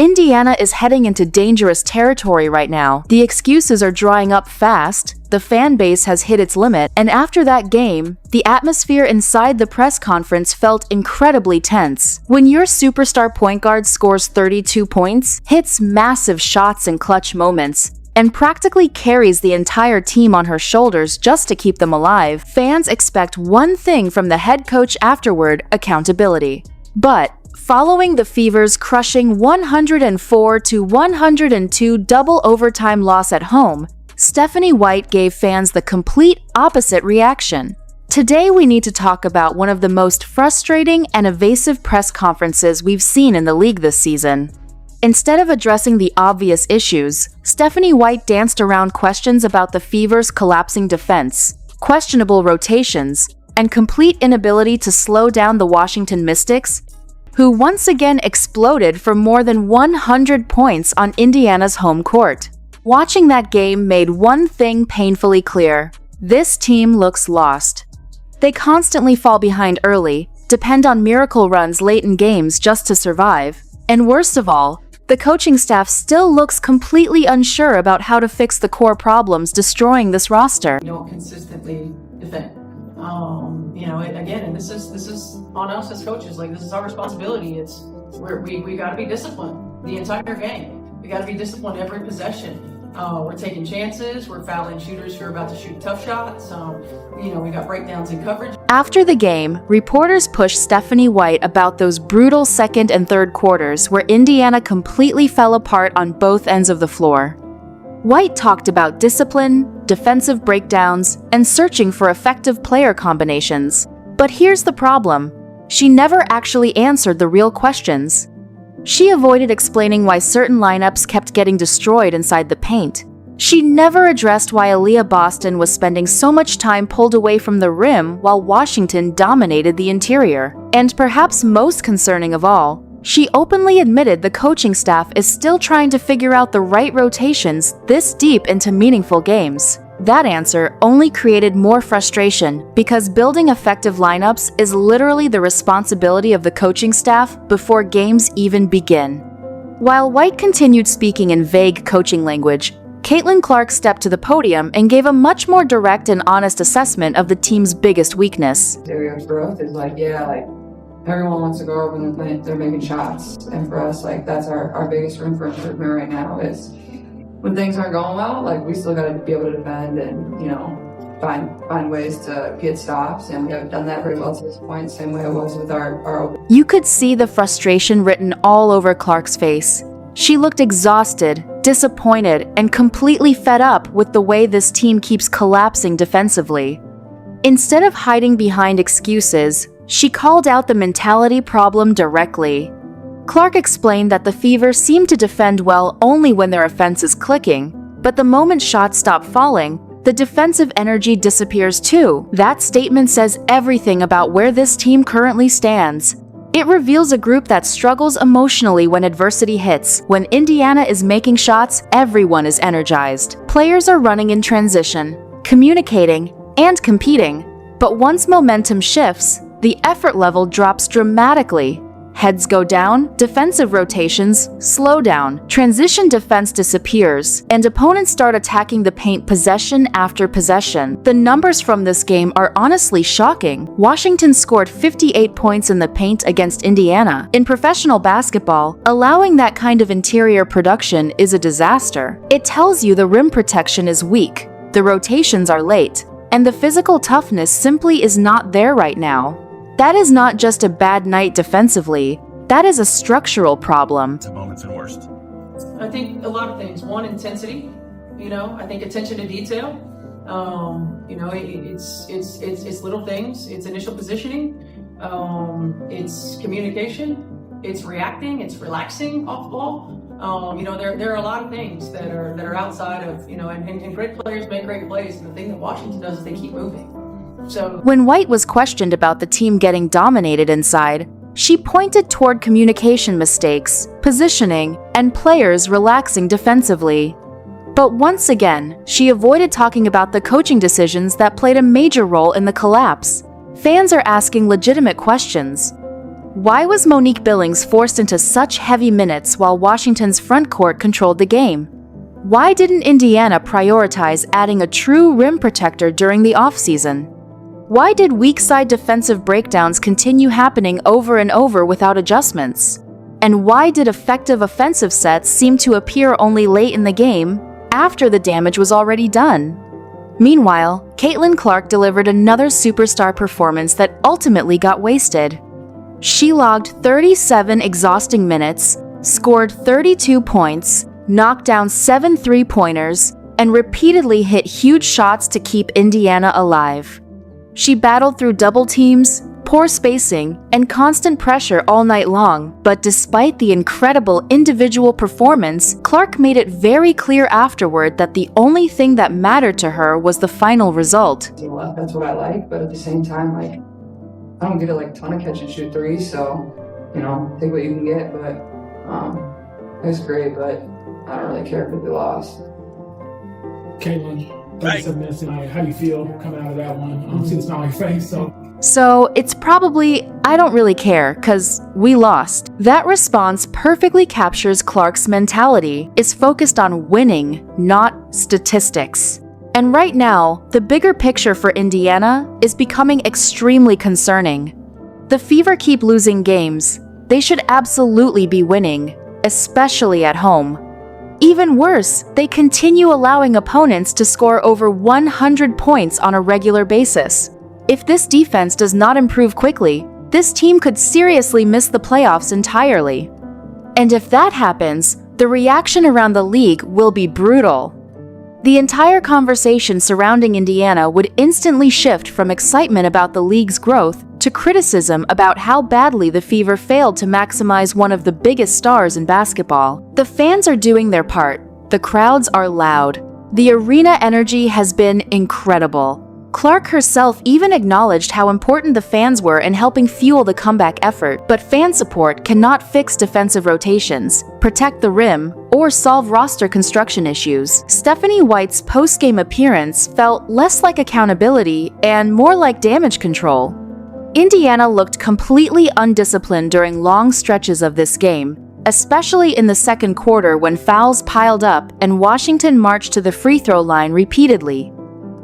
Indiana is heading into dangerous territory right now. The excuses are drying up fast, the fan base has hit its limit, and after that game, the atmosphere inside the press conference felt incredibly tense. When your superstar point guard scores 32 points, hits massive shots in clutch moments, and practically carries the entire team on her shoulders just to keep them alive, fans expect one thing from the head coach afterward: accountability. But following the Fever's crushing 104-102 double overtime loss at home, Stephanie White gave fans the complete opposite reaction. Today we need to talk about one of the most frustrating and evasive press conferences we've seen in the league this season. Instead of addressing the obvious issues, Stephanie White danced around questions about the Fever's collapsing defense, questionable rotations, and complete inability to slow down the Washington Mystics, who once again exploded for more than 100 points on Indiana's home court. Watching that game made one thing painfully clear: this team looks lost. They constantly fall behind early, depend on miracle runs late in games just to survive, and worst of all, the coaching staff still looks completely unsure about how to fix the core problems destroying this roster. You don't consistently defend. And this is on us as coaches. Like, this is our responsibility. We got to be disciplined the entire game. We got to be disciplined every possession. We're taking chances. We're fouling shooters who are about to shoot tough shots. We got breakdowns in coverage. After the game, reporters pushed Stephanie White about those brutal second and third quarters where Indiana completely fell apart on both ends of the floor. White talked about discipline, defensive breakdowns, and searching for effective player combinations. But here's the problem: she never actually answered the real questions. She avoided explaining why certain lineups kept getting destroyed inside the paint. She never addressed why Aaliyah Boston was spending so much time pulled away from the rim while Washington dominated the interior. And perhaps most concerning of all, she openly admitted the coaching staff is still trying to figure out the right rotations this deep into meaningful games. That answer only created more frustration because building effective lineups is literally the responsibility of the coaching staff before games even begin. While White continued speaking in vague coaching language, Caitlin Clark stepped to the podium and gave a much more direct and honest assessment of the team's biggest weakness. Area of growth is everyone wants to go over when they're making shots, and for us, that's our biggest room for improvement right now is when things aren't going well, we still got to be able to defend and, find ways to get stops, and we haven't done that very well to this point, same way it was with our You could see the frustration written all over Clark's face. She looked exhausted, disappointed, and completely fed up with the way this team keeps collapsing defensively. Instead of hiding behind excuses, she called out the mentality problem directly. Clark explained that the Fever seem to defend well only when their offense is clicking, but the moment shots stop falling, the defensive energy disappears too. That statement says everything about where this team currently stands. It reveals a group that struggles emotionally when adversity hits. When Indiana is making shots, everyone is energized. Players are running in transition, communicating, and competing. But once momentum shifts, the effort level drops dramatically. Heads go down, defensive rotations slow down, transition defense disappears, and opponents start attacking the paint possession after possession. The numbers from this game are honestly shocking. Washington scored 58 points in the paint against Indiana. In professional basketball, allowing that kind of interior production is a disaster. It tells you the rim protection is weak, the rotations are late, and the physical toughness simply is not there right now. That is not just a bad night defensively, that is a structural problem. To moments and worst. I think a lot of things. One, intensity. I think attention to detail. It's little things. It's initial positioning. It's communication. It's reacting. It's relaxing off ball. There are a lot of things that are outside of and great players make great plays. And the thing that Washington does is they keep moving. So when White was questioned about the team getting dominated inside, she pointed toward communication mistakes, positioning, and players relaxing defensively. But once again, she avoided talking about the coaching decisions that played a major role in the collapse. Fans are asking legitimate questions. Why was Monique Billings forced into such heavy minutes while Washington's front court controlled the game? Why didn't Indiana prioritize adding a true rim protector during the offseason? Why did weak side defensive breakdowns continue happening over and over without adjustments? And why did effective offensive sets seem to appear only late in the game, after the damage was already done? Meanwhile, Caitlin Clark delivered another superstar performance that ultimately got wasted. She logged 37 exhausting minutes, scored 32 points, knocked down 7 three-pointers, and repeatedly hit huge shots to keep Indiana alive. She battled through double teams, poor spacing, and constant pressure all night long, but despite the incredible individual performance, Clark made it very clear afterward that the only thing that mattered to her was the final result. That's what I like, but at the same time, like, I don't get a ton of catch and shoot threes, so, take what you can get, but it was great, but I don't really care if we lost. Caitlin, 37 minutes tonight, how do you feel coming out of that one? See the smile on your face, So it's probably, I don't really care, because we lost. That response perfectly captures Clark's mentality, is focused on winning, not statistics. And right now, the bigger picture for Indiana is becoming extremely concerning. The Fever keep losing games. They should absolutely be winning, especially at home. Even worse, they continue allowing opponents to score over 100 points on a regular basis. If this defense does not improve quickly, this team could seriously miss the playoffs entirely. And if that happens, the reaction around the league will be brutal. The entire conversation surrounding Indiana would instantly shift from excitement about the league's growth to criticism about how badly the Fever failed to maximize one of the biggest stars in basketball. The fans are doing their part. The crowds are loud. The arena energy has been incredible. Clark herself even acknowledged how important the fans were in helping fuel the comeback effort, but fan support cannot fix defensive rotations, protect the rim, or solve roster construction issues. Stephanie White's post-game appearance felt less like accountability and more like damage control. Indiana looked completely undisciplined during long stretches of this game, especially in the second quarter when fouls piled up and Washington marched to the free throw line repeatedly.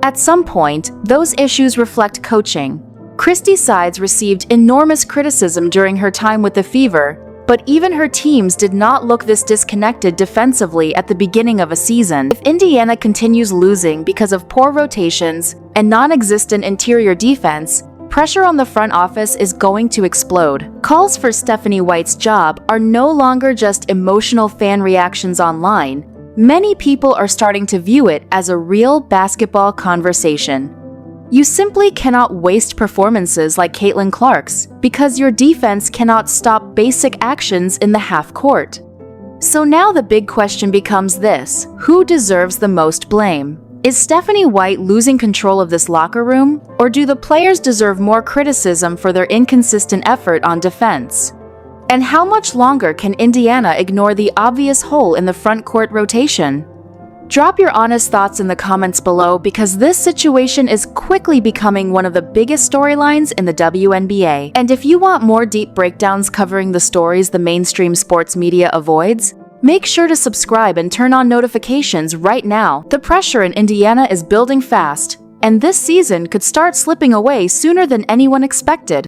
At some point, those issues reflect coaching. Christy Sides received enormous criticism during her time with the Fever, but even her teams did not look this disconnected defensively at the beginning of a season. If Indiana continues losing because of poor rotations and non-existent interior defense, pressure on the front office is going to explode. Calls for Stephanie White's job are no longer just emotional fan reactions online. Many people are starting to view it as a real basketball conversation. You simply cannot waste performances like Caitlin Clark's because your defense cannot stop basic actions in the half court. So now the big question becomes this: who deserves the most blame? Is Stephanie White losing control of this locker room, or do the players deserve more criticism for their inconsistent effort on defense? And how much longer can Indiana ignore the obvious hole in the front court rotation? Drop your honest thoughts in the comments below because this situation is quickly becoming one of the biggest storylines in the WNBA. And if you want more deep breakdowns covering the stories the mainstream sports media avoids, make sure to subscribe and turn on notifications right now. The pressure in Indiana is building fast, and this season could start slipping away sooner than anyone expected.